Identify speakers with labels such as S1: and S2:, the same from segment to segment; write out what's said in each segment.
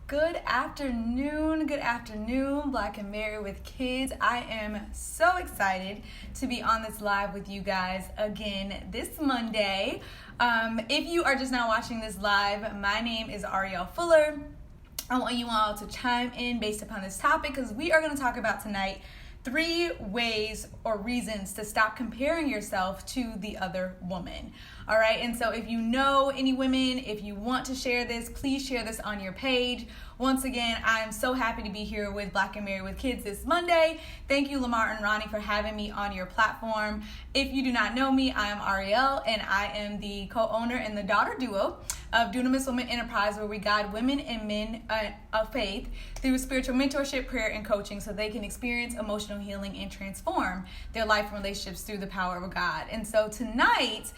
S1: Good afternoon, Black and Married with Kids. I am so excited to be on this live with you guys again this Monday. If you are just now watching this live, my name is Ariel Fuller. I want you all to chime in based upon this topic because we are going to talk about tonight 3 ways or reasons to stop comparing yourself to the other woman. All right, and so if you know any women, if you want to share this, please share this on your page. Once again, I'm so happy to be here with Black and Married with Kids this Monday. Thank you, Lamar and Ronnie, for having me on your platform. If you do not know me, I am Ariel, and I am the co-owner and the daughter duo of Dunamis Women Enterprise, where we guide women and men of faith through spiritual mentorship, prayer, and coaching so they can experience emotional healing and transform their life and relationships through the power of God. And so tonight,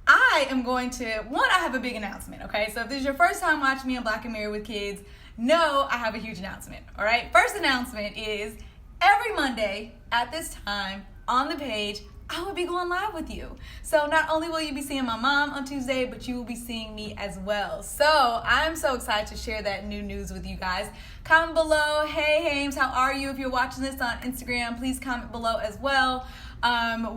S1: I am going to, I have a big announcement, okay? So if this is your first time watching me on Black and Married with Kids, know I have a huge announcement, all right? First announcement is every Monday at this time on the page, I will be going live with you. So not only will you be seeing my mom on Tuesday, but you will be seeing me as well. So I'm so excited to share that new news with you guys. Comment below, hey Hames, how are you? If you're watching this on Instagram, please comment below as well.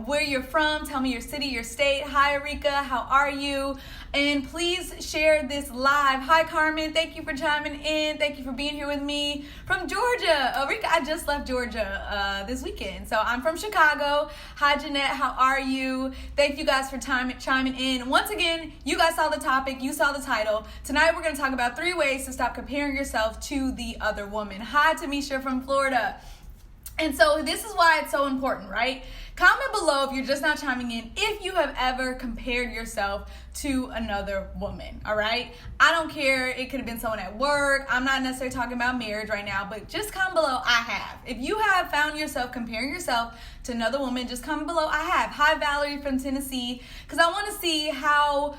S1: Where you're from, tell me your city, your state. Hi Arika, how are you? And please share this live. Hi Carmen, thank you for chiming in. Thank you for being here with me from Georgia. Arika, I just left Georgia this weekend. So I'm from Chicago. Hi Jeanette, how are you? Thank you guys for chiming in. Once again, you guys saw the topic, you saw the title. Tonight we're going to talk about 3 ways to stop comparing yourself to the other woman. Hi Tamisha from Florida. And so this is why it's so important, right? Comment below if you're just now chiming in if you have ever compared yourself to another woman, all right? I don't care. It could have been someone at work. I'm not necessarily talking about marriage right now, but just comment below, I have. If you have found yourself comparing yourself to another woman, just comment below, I have. Hi, Valerie from Tennessee, because I want to see how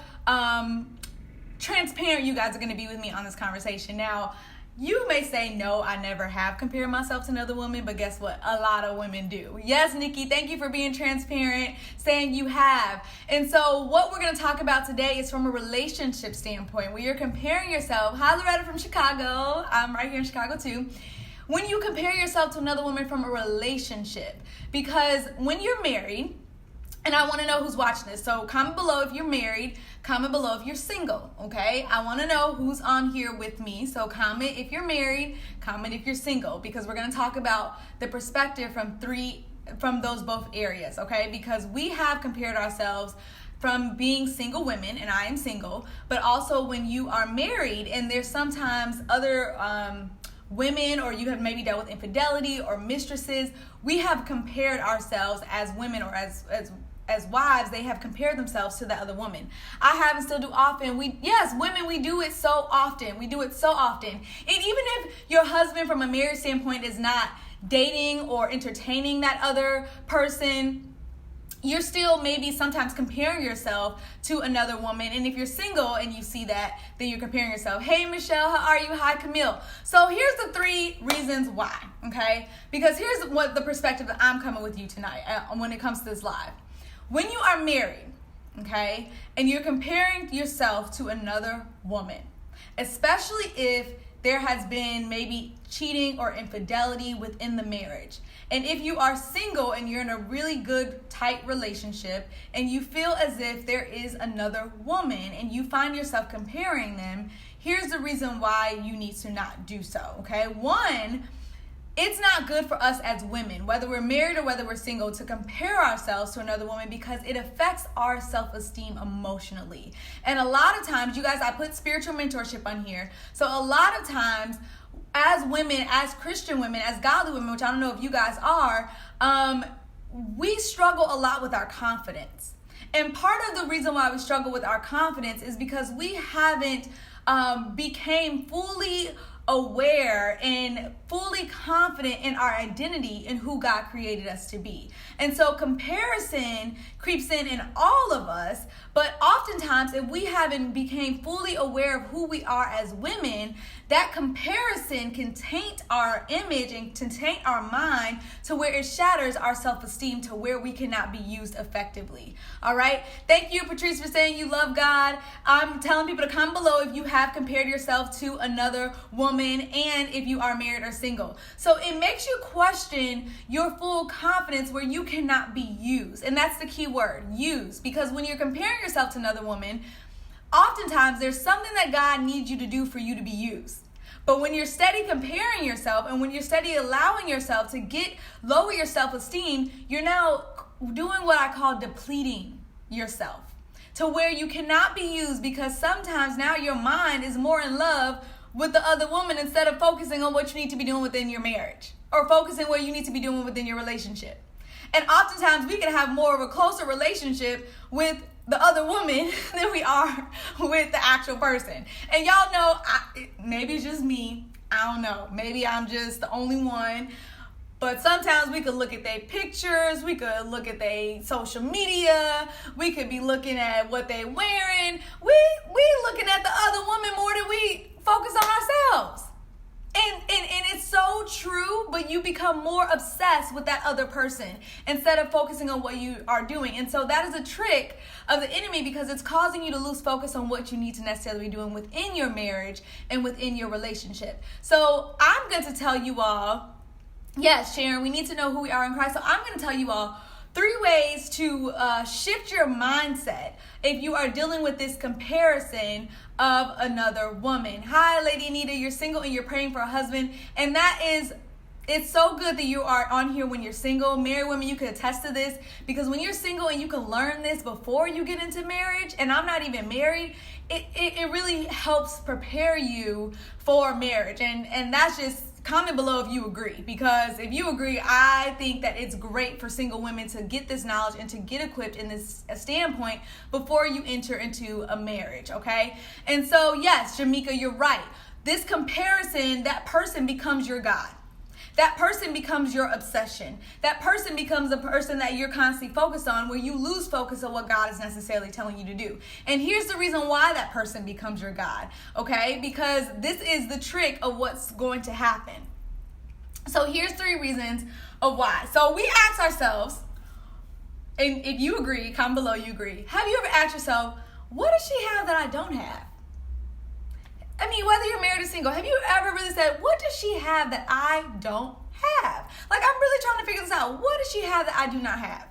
S1: transparent you guys are going to be with me on this conversation. Now, you may say, no, I never have compared myself to another woman, but guess what? A lot of women do. Yes, Nikki, thank you for being transparent, saying you have. And so what we're going to talk about today is from a relationship standpoint, where you're comparing yourself. Hi, Loretta from Chicago. I'm right here in Chicago too. When you compare yourself to another woman from a relationship, because when you're married, and I want to know who's watching this. So comment below if you're married. Comment below if you're single, okay? I want to know who's on here with me. So comment if you're married. Comment if you're single, because we're going to talk about the perspective from those both areas, okay? Because we have compared ourselves from being single women, and I am single, but also when you are married, and there's sometimes other women, or you have maybe dealt with infidelity or mistresses. We have compared ourselves as women, or as wives, they have compared themselves to the other woman. I have and still do often. Women, we do it so often. We do it so often. And even if your husband from a marriage standpoint is not dating or entertaining that other person, you're still maybe sometimes comparing yourself to another woman. And if you're single and you see that, then you're comparing yourself. Hey, Michelle, how are you? Hi, Camille. So here's the 3 reasons why, okay? Because here's what the perspective that I'm coming with you tonight when it comes to this live. When you are married, okay, and you're comparing yourself to another woman, especially if there has been maybe cheating or infidelity within the marriage. And if you are single and you're in a really good, tight relationship and you feel as if there is another woman and you find yourself comparing them, here's the reason why you need to not do so, okay? 1, it's not good for us as women, whether we're married or whether we're single, to compare ourselves to another woman, because it affects our self-esteem emotionally. And a lot of times, you guys, I put spiritual mentorship on here. So a lot of times, as women, as Christian women, as godly women, which I don't know if you guys are, we struggle a lot with our confidence. And part of the reason why we struggle with our confidence is because we haven't became fully aware and fully confident in our identity and who God created us to be. And so comparison creeps in all of us, but oftentimes if we haven't became fully aware of who we are as women, that comparison can taint our image and can taint our mind to where it shatters our self-esteem to where we cannot be used effectively. All right. Thank you, Patrice, for saying you love God. I'm telling people to comment below if you have compared yourself to another woman woman and if you are married or single. So it makes you question your full confidence where you cannot be used. And that's the key word, used. Because when you're comparing yourself to another woman, oftentimes there's something that God needs you to do for you to be used. But when you're steady comparing yourself and when you're steady allowing yourself to lower your self-esteem, you're now doing what I call depleting yourself to where you cannot be used, because sometimes now your mind is more in love with the other woman instead of focusing on what you need to be doing within your marriage or focusing what you need to be doing within your relationship. And oftentimes we can have more of a closer relationship with the other woman than we are with the actual person. And y'all know, maybe it's just me. I don't know. Maybe I'm just the only one. But sometimes we could look at their pictures, we could look at their social media, we could be looking at what they wearing. We looking at the other woman more than we focus on ourselves. And it's so true, but you become more obsessed with that other person instead of focusing on what you are doing. And so that is a trick of the enemy, because it's causing you to lose focus on what you need to necessarily be doing within your marriage and within your relationship. So I'm going to tell you all, yes, Sharon, we need to know who we are in Christ. So I'm going to tell you all 3 ways to shift your mindset if you are dealing with this comparison of another woman. Hi, Lady Anita, you're single and you're praying for a husband. And it's so good that you are on here when you're single. Married women, you can attest to this, because when you're single and you can learn this before you get into marriage, and I'm not even married, it really helps prepare you for marriage. And that's just, comment below if you agree, because if you agree, I think that it's great for single women to get this knowledge and to get equipped in this standpoint before you enter into a marriage, okay? And so, yes, Jamaica, you're right. This comparison, that person becomes your God. That person becomes your obsession. That person becomes a person that you're constantly focused on, where you lose focus on what God is necessarily telling you to do. And here's the reason why that person becomes your God, okay? Because this is the trick of what's going to happen. So here's 3 reasons of why. So we ask ourselves, and if you agree, comment below you agree. Have you ever asked yourself, what does she have that I don't have? I mean, whether you're married or single, have you ever really said, what does she have that I don't have? Like, I'm really trying to figure this out. What does she have that I do not have?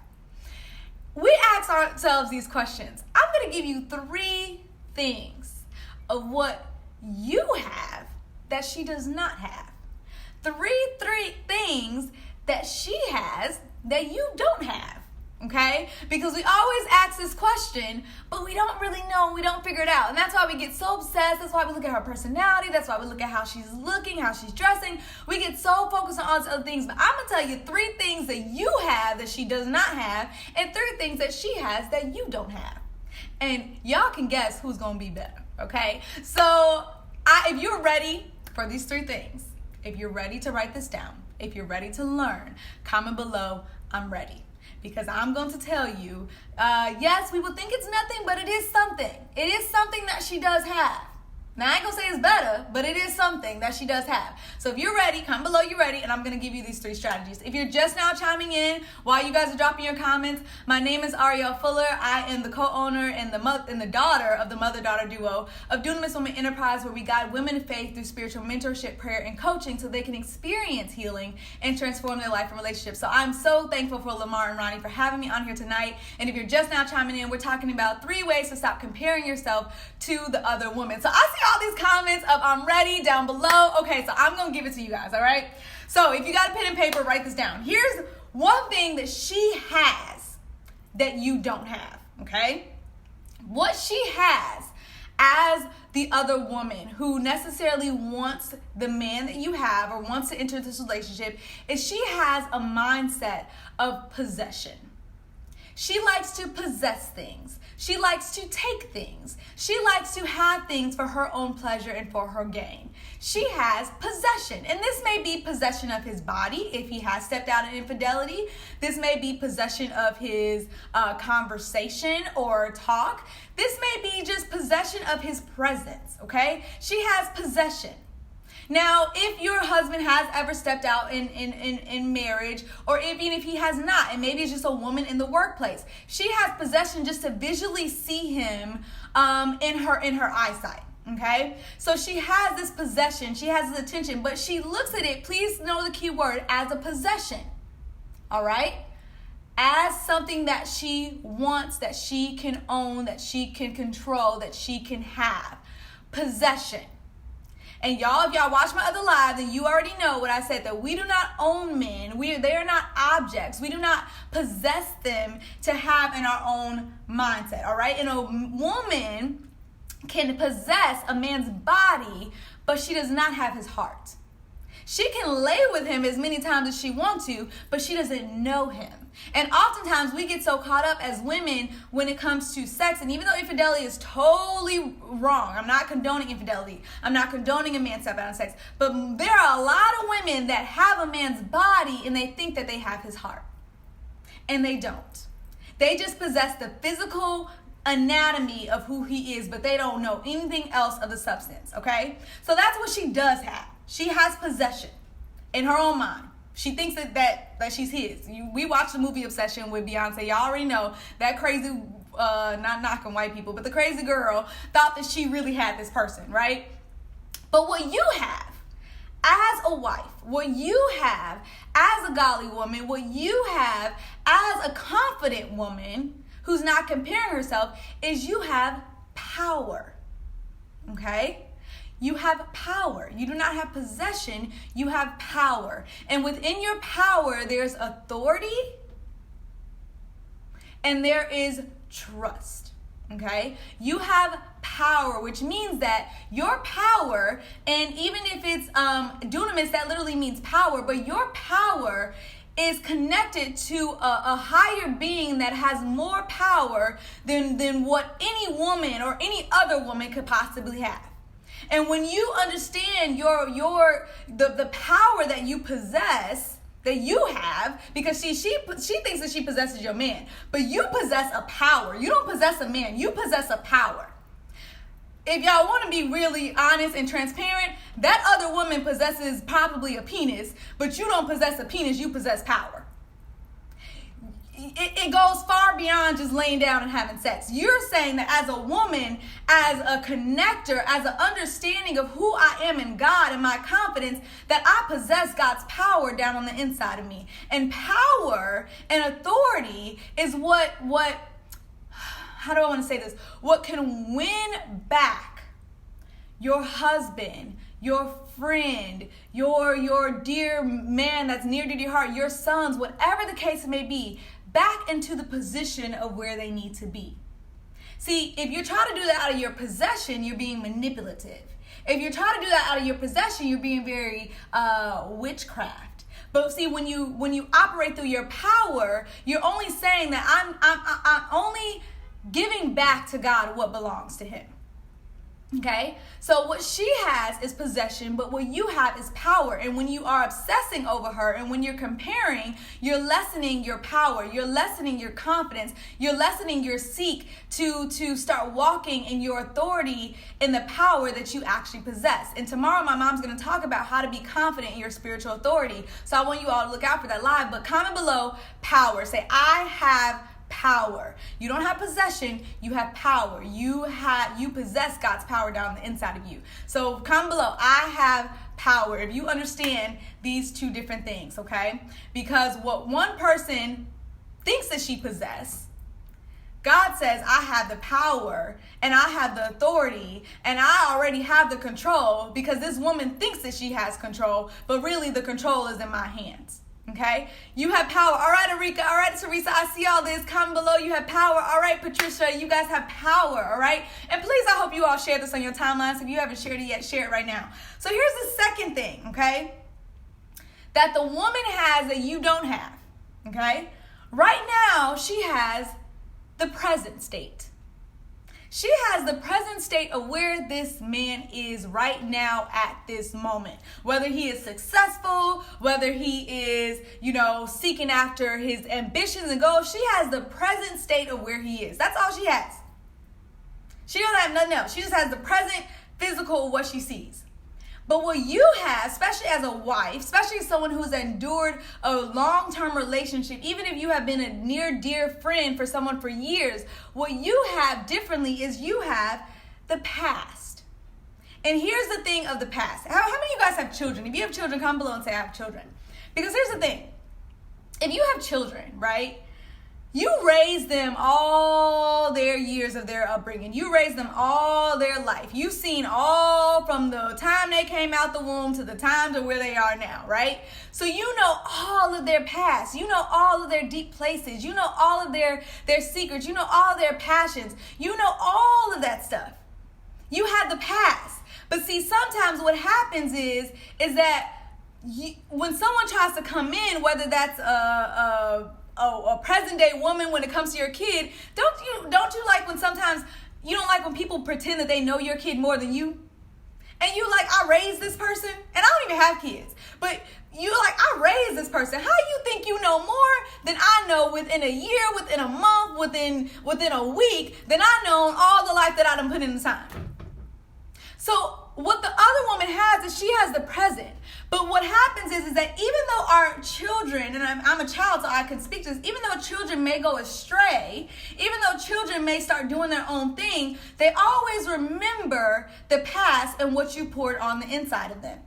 S1: We ask ourselves these questions. I'm going to give you 3 things of what you have that she does not have. 3 things that she has that you don't have. Okay? Because we always ask this question, but we don't really know, we don't figure it out. And that's why we get so obsessed. That's why we look at her personality. That's why we look at how she's looking, how she's dressing. We get so focused on all these other things. But I'm going to tell you 3 things that you have that she does not have, and 3 things that she has that you don't have. And y'all can guess who's going to be better. Okay? So if you're ready for these 3 things, if you're ready to write this down, if you're ready to learn, comment below, I'm ready. Because I'm going to tell you, yes, we would think it's nothing, but it is something. It is something that she does have. Now, I ain't going to say it's better, but it is something that she does have. So if you're ready, comment below you're ready, and I'm going to give you these 3 strategies. If you're just now chiming in while you guys are dropping your comments, my name is Ariel Fuller. I am the co-owner and the daughter of the mother-daughter duo of Dunamis Women Enterprise, where we guide women of faith through spiritual mentorship, prayer, and coaching so they can experience healing and transform their life and relationships. So I'm so thankful for Lamar and Ronnie for having me on here tonight. And if you're just now chiming in, we're talking about 3 ways to stop comparing yourself to the other woman. So I see all these comments of I'm ready down below. Okay, so I'm going to give it to you guys, all right? So if you got a pen and paper, write this down. Here's one thing that she has that you don't have, okay? What she has as the other woman who necessarily wants the man that you have or wants to enter this relationship is she has a mindset of possession. She likes to possess things. She likes to take things. She likes to have things for her own pleasure and for her gain. She has possession. And this may be possession of his body if he has stepped out in infidelity. This may be possession of his conversation or talk. This may be just possession of his presence, okay? She has possession. Now, if your husband has ever stepped out in marriage, or even if he has not, and maybe it's just a woman in the workplace, she has possession just to visually see him in her eyesight. Okay? So she has this possession, she has this attention, but she looks at it, please know the key word, as a possession. All right? As something that she wants, that she can own, that she can control, that she can have. Possession. And y'all, if y'all watch my other lives, then you already know what I said, that we do not own men. They are not objects. We do not possess them to have in our own mindset, all right? And a woman can possess a man's body, but she does not have his heart. She can lay with him as many times as she wants to, but she doesn't know him. And oftentimes we get so caught up as women when it comes to sex. And even though infidelity is totally wrong, I'm not condoning infidelity. I'm not condoning a man step out on sex. But there are a lot of women that have a man's body and they think that they have his heart. And they don't. They just possess the physical anatomy of who he is, but they don't know anything else of the substance, okay? So that's what she does have. She has possession in her own mind. She thinks that she's his. We watched the movie Obsession with Beyonce. Y'all already know that crazy, not knocking white people, but the crazy girl thought that she really had this person, right? But what you have as a wife, what you have as a godly woman, what you have as a confident woman who's not comparing herself, is you have power, okay? You have power. You do not have possession, you have power. And within your power, there's authority and there is trust, okay? You have power, which means that your power, and even if it's dunamis, that literally means power, but your power is connected to a higher being that has more power than what any woman or any other woman could possibly have. And when you understand the power that you possess, that you have, because she thinks that she possesses your man, but you possess a power. You don't possess a man, you possess a power. If y'all want to be really honest and transparent, that other woman possesses probably a penis, but you don't possess a penis, you possess power. It goes far beyond just laying down and having sex. You're saying that as a woman, as a connector, as an understanding of who I am in God and my confidence, that I possess God's power down on the inside of me. And power and authority is what how do I want to say this? What can win back your husband, your friend, your dear man that's near to your heart, your sons, whatever the case may be, back into the position of where they need to be. See, if you're trying to do that out of your possession, you're being manipulative. If you're trying to do that out of your possession, you're being very witchcraft. But see, when you operate through your power, you're only saying that I'm only giving back to God what belongs to him. Okay? So what she has is possession, but what you have is power. And when you are obsessing over her and when you're comparing, you're lessening your power, you're lessening your confidence, you're lessening your seek to start walking in your authority in the power that you actually possess. And tomorrow my mom's going to talk about how to be confident in your spiritual authority. So I want you all to look out for that live, but comment below power. Say, I have power. You don't have possession, you have power. You possess God's power down the inside of you. So comment below, I have power, if you understand these two different things, okay? Because what one person thinks that she possesses, God says, I have the power and I have the authority and I already have the control, because this woman thinks that she has control, but really the control is in my hands. Okay, you have power. All right, Arika. All right, Teresa. I see all this. Comment below. You have power. All right, Patricia. You guys have power. All right, and please, I hope you all share this on your timelines. If you haven't shared it yet, share it right now. So here's the second thing. Okay, that the woman has that you don't have. Okay, right now she has the present state. She has the present state of where this man is right now at this moment. Whether he is successful, whether he is, seeking after his ambitions and goals, she has the present state of where he is. That's all she has. She don't have nothing else. She just has the present physical of what she sees. But what you have, especially as a wife, especially as someone who's endured a long-term relationship, even if you have been a near dear friend for someone for years, what you have differently is you have the past. And here's the thing of the past. How many of you guys have children? If you have children, comment below and say I have children. Because here's the thing. If you have children, right? You raise them all their years of their upbringing. You raise them all their life. You've seen all from the time they came out the womb to the time to where they are now, right? So you know all of their past. You know all of their deep places. You know all of their secrets. You know all of their passions. You know all of that stuff. You have the past. But see, sometimes what happens is that when someone tries to come in, whether that's a present day woman when it comes to your kid, don't you like when sometimes you don't like when people pretend that they know your kid more than you? And you like, I raised this person, and I don't even have kids, but you like, I raised this person. How you think you know more than I know within a year, within a month, within a week, than I know all the life that I done put in the time? So what the other woman has is she has the present. But what happens is that even though our children, and I'm a child so I can speak to this, even though children may go astray, even though children may start doing their own thing, they always remember the past and what you poured on the inside of them.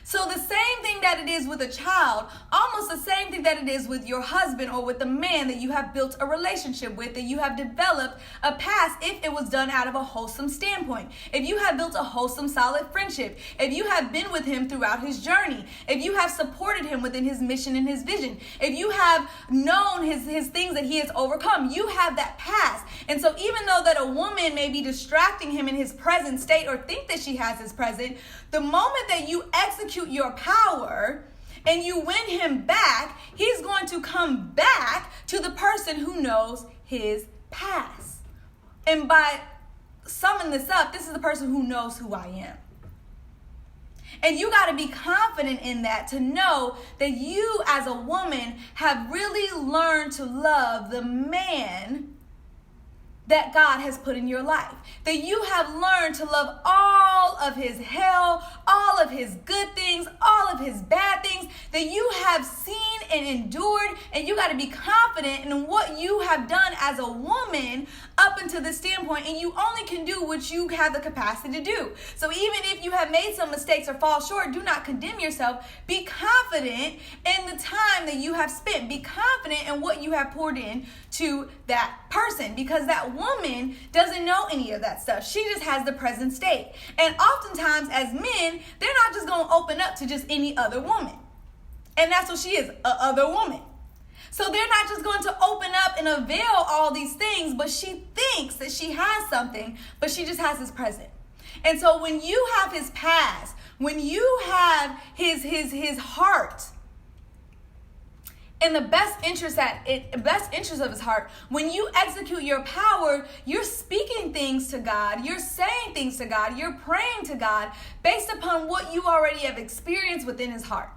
S1: So the same thing that it is with a child, almost the same thing that it is with your husband or with the man that you have built a relationship with, that you have developed a past if it was done out of a wholesome standpoint. If you have built a wholesome, solid friendship, if you have been with him throughout his journey, if you have supported him within his mission and his vision, if you have known his things that he has overcome, you have that past. And so even though that a woman may be distracting him in his present state or think that she has his present, the moment that you execute your power and you win him back, he's going to come back to the person who knows his past. And by summing this up, this is the person who knows who I am. And you got to be confident in that, to know that you as a woman have really learned to love the man that God has put in your life. That you have learned to love all of his hell, all of his good things, all of his bad things, that you have seen and endured, and you got to be confident in what you have done as a woman up until this standpoint, and you only can do what you have the capacity to do. So even if you have made some mistakes or fall short, do not condemn yourself. Be confident in the time that you have spent. Be confident in what you have poured in to that person, because that woman doesn't know any of that stuff. She just has the present state. And oftentimes as men, they're not just going to open up to just any other woman. And that's what she is, a other woman. So they're not just going to open up and avail all these things, but she thinks that she has something, but she just has his present. And so when you have his past, when you have his heart, in the best interest of his heart, when you execute your power, you're speaking things to God, you're saying things to God, you're praying to God based upon what you already have experienced within his heart.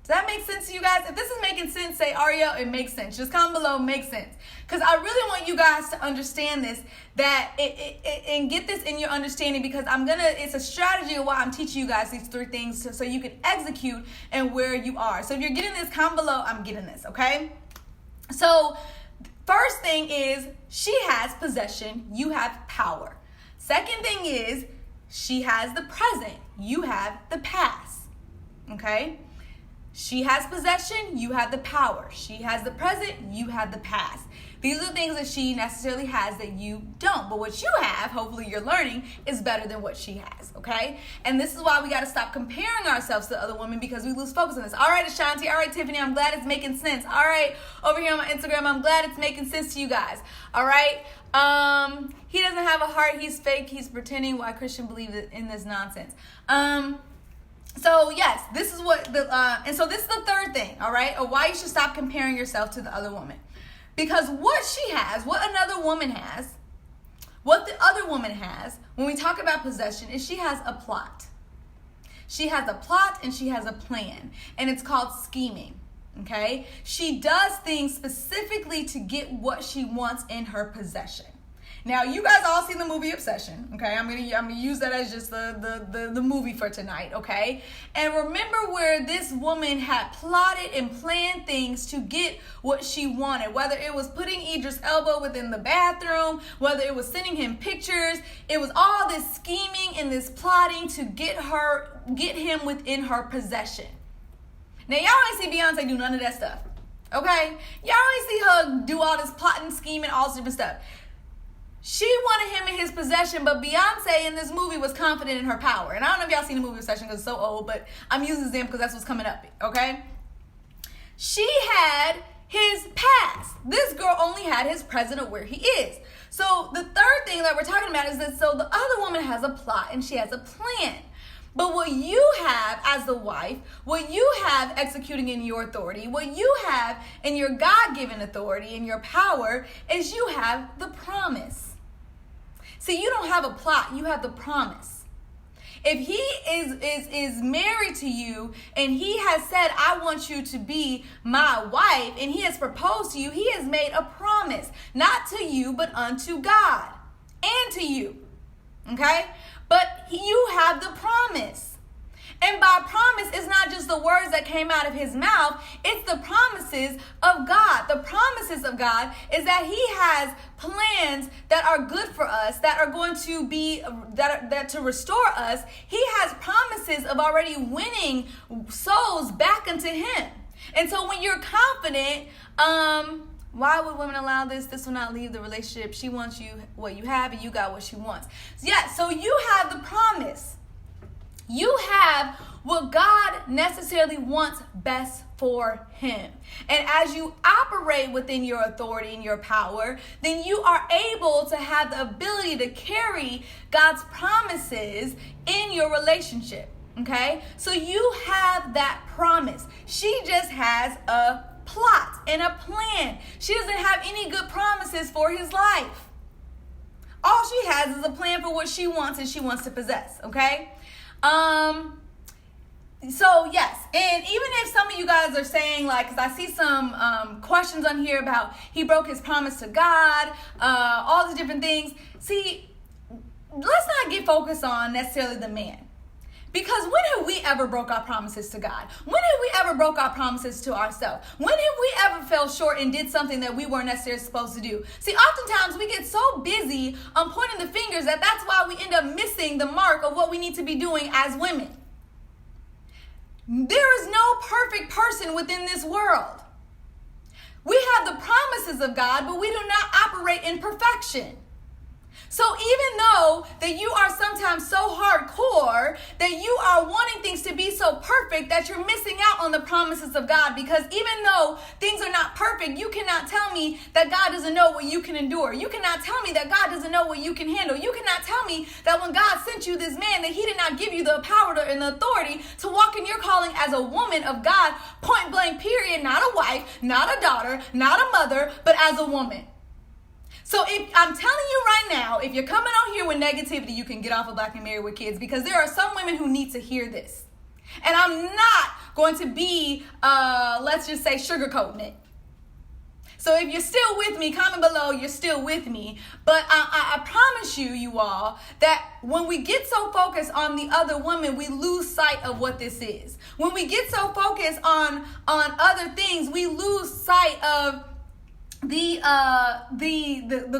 S1: Does that make sense to you guys? If this is making sense, say, Ariel, it makes sense. Just comment below, makes sense. Because I really want you guys to understand this, and get this in your understanding, because it's a strategy of why I'm teaching you guys these three things so you can execute and where you are. So if you're getting this, comment below, I'm getting this, okay? So first thing is, she has possession, you have power. Second thing is, she has the present, you have the past, okay? She has possession, you have the power. She has the present, you have the past. These are the things that she necessarily has that you don't. But what you have, hopefully you're learning, is better than what she has, okay? And this is why we got to stop comparing ourselves to other women, because we lose focus on this. All right, Ashanti. All right, Tiffany. I'm glad it's making sense. All right, over here on my Instagram, I'm glad it's making sense to you guys. All right? He doesn't have a heart. He's fake. He's pretending. Why Christian believe in this nonsense? So yes, this is what and so this is the third thing, all right, or why you should stop comparing yourself to the other woman. Because what she has, what another woman has, what the other woman has, when we talk about possession, is she has a plot. She has a plot and she has a plan, and it's called scheming, okay? She does things specifically to get what she wants in her possession. Now, you guys all seen the movie Obsession, okay? I'm gonna use that as just the movie for tonight, okay? And remember where this woman had plotted and planned things to get what she wanted, whether it was putting Idris Elba within the bathroom, whether it was sending him pictures. It was all this scheming and this plotting to get him within her possession. Now, y'all ain't see Beyonce do none of that stuff, okay? Y'all ain't see her do all this plotting, scheming, all this different stuff. She wanted him in his possession, but Beyonce in this movie was confident in her power. And I don't know if y'all seen the movie Obsession because it's so old, but I'm using this because that's what's coming up, okay? She had his past. This girl only had his present of where he is. So the third thing that we're talking about is that so the other woman has a plot and she has a plan. But what you have as the wife, what you have executing in your authority, what you have in your God-given authority and your power is you have the promise. See, you don't have a plot, you have the promise. If he is married to you and he has said, I want you to be my wife, and he has proposed to you, he has made a promise, not to you, but unto God and to you. Okay? But you have the promise. And by promise, it's not just the words that came out of his mouth, it's the promises of God. The promises of God is that he has plans that are good for us, that are going to be, that to restore us. He has promises of already winning souls back unto him. And so when you're confident, why would women allow this? This will not leave the relationship. She wants you what you have, and you got what she wants. Yeah, so you have the promise. You have what God necessarily wants best for him. And as you operate within your authority and your power, then you are able to have the ability to carry God's promises in your relationship. Okay? So you have that promise. She just has a plot and a plan. She doesn't have any good promises for his life. All she has is a plan for what she wants and she wants to possess. Okay? So yes, and even if some of you guys are saying, like, because I see some questions on here about he broke his promise to God, all these different things. See, let's not get focused on necessarily the man. Because when have we ever broke our promises to God? When have we ever broke our promises to ourselves? When have we ever fell short and did something that we weren't necessarily supposed to do? See, oftentimes we get so busy on pointing the fingers that's why we end up missing the mark of what we need to be doing as women. There is no perfect person within this world. We have the promises of God, but we do not operate in perfection. So even though that you are sometimes so hardcore that you are wanting things to be so perfect that you're missing out on the promises of God, because even though things are not perfect, you cannot tell me that God doesn't know what you can endure. You cannot tell me that God doesn't know what you can handle. You cannot tell me that when God sent you this man that he did not give you the power and the authority to walk in your calling as a woman of God, point blank period, not a wife, not a daughter, not a mother, but as a woman. So if I'm telling you right now, if you're coming on here with negativity, you can get off of Black and Married with Kids, because there are some women who need to hear this. And I'm not going to be, let's just say, sugarcoating it. So if you're still with me, comment below, you're still with me. But I promise you all, that when we get so focused on the other woman, we lose sight of what this is. When we get so focused on other things, we lose sight of the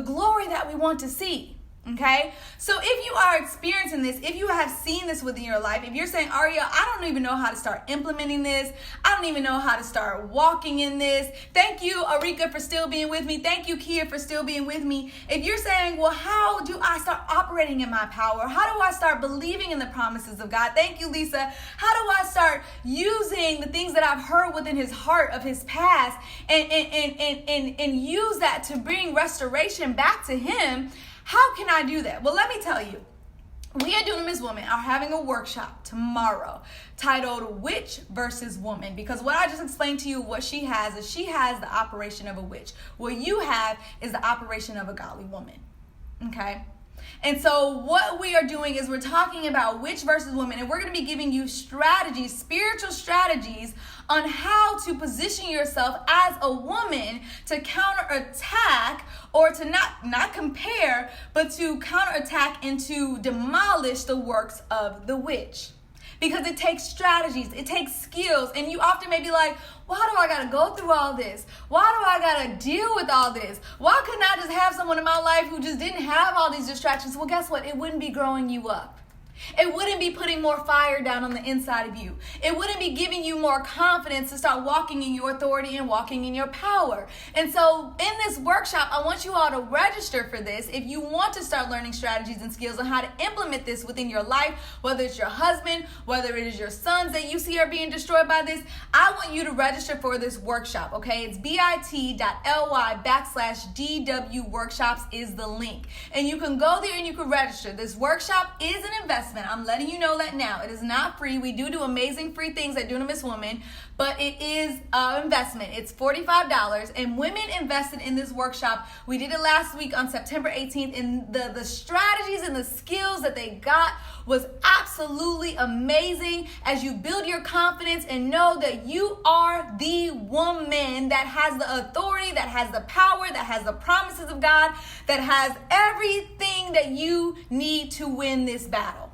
S1: glory that we want to see. Okay, so if you are experiencing this, if you have seen this within your life, if you're saying, Aria, I don't even know how to start implementing this, I don't even know how to start walking in this. Thank you, Arika, for still being with me. Thank you, Kia, for still being with me. If you're saying, well, how do I start operating in my power? How do I start believing in the promises of God? Thank you, Lisa. How do I start using the things that I've heard within his heart of his past and use that to bring restoration back to him? How can I do that? Well, let me tell you. We at Dunamis Woman are having a workshop tomorrow titled Witch versus Woman, because what I just explained to you, what she has is she has the operation of a witch. What you have is the operation of a godly woman. Okay? And so what we are doing is we're talking about witch versus woman, and we're going to be giving you strategies, spiritual strategies on how to position yourself as a woman to counterattack, or to not compare, but to counterattack and to demolish the works of the witch. Because it takes strategies, it takes skills, and you often may be like, why do I gotta go through all this? Why do I gotta deal with all this? Why couldn't I just have someone in my life who just didn't have all these distractions? Well, guess what? It wouldn't be growing you up. It wouldn't be putting more fire down on the inside of you. It wouldn't be giving you more confidence to start walking in your authority and walking in your power. And so in this workshop, I want you all to register for this. If you want to start learning strategies and skills on how to implement this within your life, whether it's your husband, whether it is your sons that you see are being destroyed by this, I want you to register for this workshop, okay? It's bit.ly/DW workshops is the link. And you can go there and you can register. This workshop is an investment. I'm letting you know that now. It is not free. We do amazing free things at Dunamis Woman, but it is an investment. It's $45, and women invested in this workshop. We did it last week on September 18th, and the strategies and the skills that they got was absolutely amazing as you build your confidence and know that you are the woman that has the authority, that has the power, that has the promises of God, that has everything that you need to win this battle.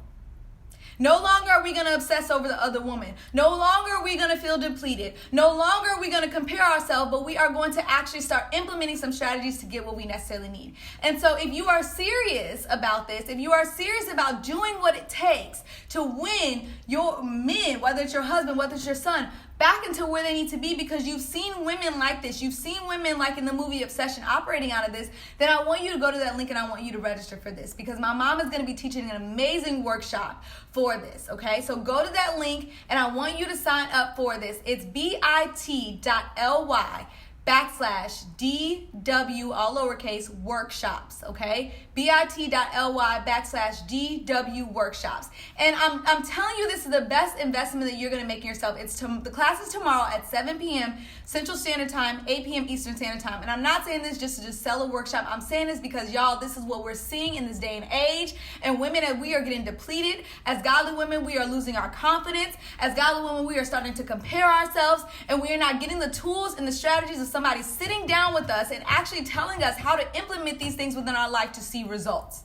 S1: No longer are we going to obsess over the other woman. No longer are we going to feel depleted. No longer are we going to compare ourselves, but we are going to actually start implementing some strategies to get what we necessarily need. And so if you are serious about this, if you are serious about doing what it takes to win your men, whether it's your husband, whether it's your son, back into where they need to be, because you've seen women like this, you've seen women like in the movie Obsession operating out of this, then I want you to go to that link and I want you to register for this, because my mom is going to be teaching an amazing workshop for this, okay? So go to that link and I want you to sign up for this. It's bit.ly/DW, all lowercase, workshops, okay? bit.ly/DW workshops. And I'm telling you, this is the best investment that you're going to make in yourself. The class is tomorrow at 7 p.m. Central Standard Time, 8 p.m. Eastern Standard Time. And I'm not saying this just to sell a workshop. I'm saying this because, y'all, this is what we're seeing in this day and age. And women, as we are getting depleted, as godly women, we are losing our confidence. As godly women, we are starting to compare ourselves, and we are not getting the tools and the strategies of somebody sitting down with us and actually telling us how to implement these things within our life to see results.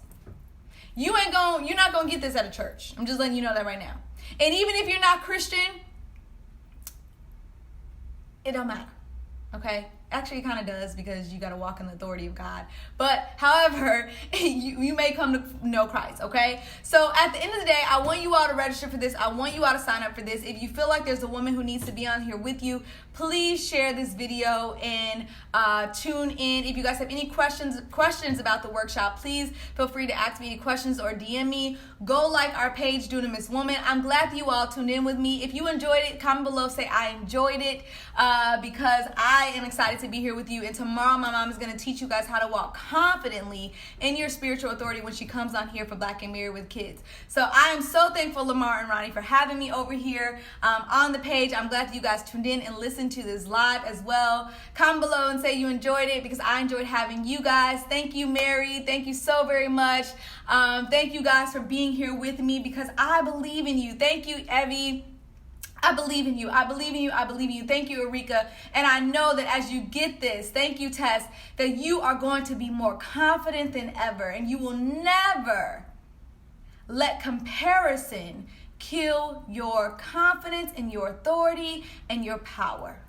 S1: You're not gonna get this at a church. I'm just letting you know that right now. And even if you're not Christian, it don't matter. Okay? Actually, it kind of does, because you got to walk in the authority of God. But however, you may come to know Christ, okay? So at the end of the day, I want you all to register for this. I want you all to sign up for this. If you feel like there's a woman who needs to be on here with you, please share this video and tune in. If you guys have any questions about the workshop, please feel free to ask me any questions or DM me. Go like our page, Dunamis Woman. I'm glad that you all tuned in with me. If you enjoyed it, comment below, say I enjoyed it, because I am excited to be here with you. And tomorrow my mom is going to teach you guys how to walk confidently in your spiritual authority when she comes on here for Black and Married with Kids. So I am so thankful, Lamar and Ronnie, for having me over here on the page. I'm glad that you guys tuned in and listened to this live as well. Comment below and say you enjoyed it, because I enjoyed having you guys. Thank you, Mary. Thank you so very much. Thank you guys for being here with me, because I believe in you. Thank you, Evie. I believe in you. I believe in you. I believe in you. Thank you, Erika. And I know that as you get this, thank you, Tess, that you are going to be more confident than ever. And you will never let comparison kill your confidence and your authority and your power.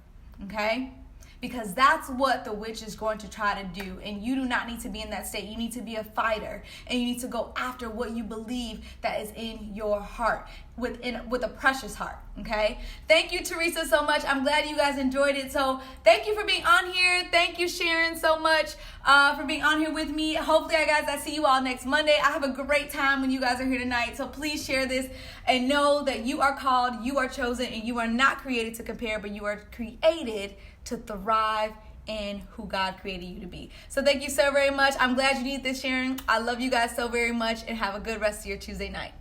S1: Okay? Because that's what the witch is going to try to do. And you do not need to be in that state. You need to be a fighter. And you need to go after what you believe that is in your heart, with a precious heart. Okay? Thank you, Teresa, so much. I'm glad you guys enjoyed it. So thank you for being on here. Thank you, Sharon, so much for being on here with me. Hopefully, I see you all next Monday. I have a great time when you guys are here tonight. So please share this and know that you are called, you are chosen, and you are not created to compare, but you are created to thrive in who God created you to be. So thank you so very much. I'm glad you need this, Sharon. I love you guys so very much, and have a good rest of your Tuesday night.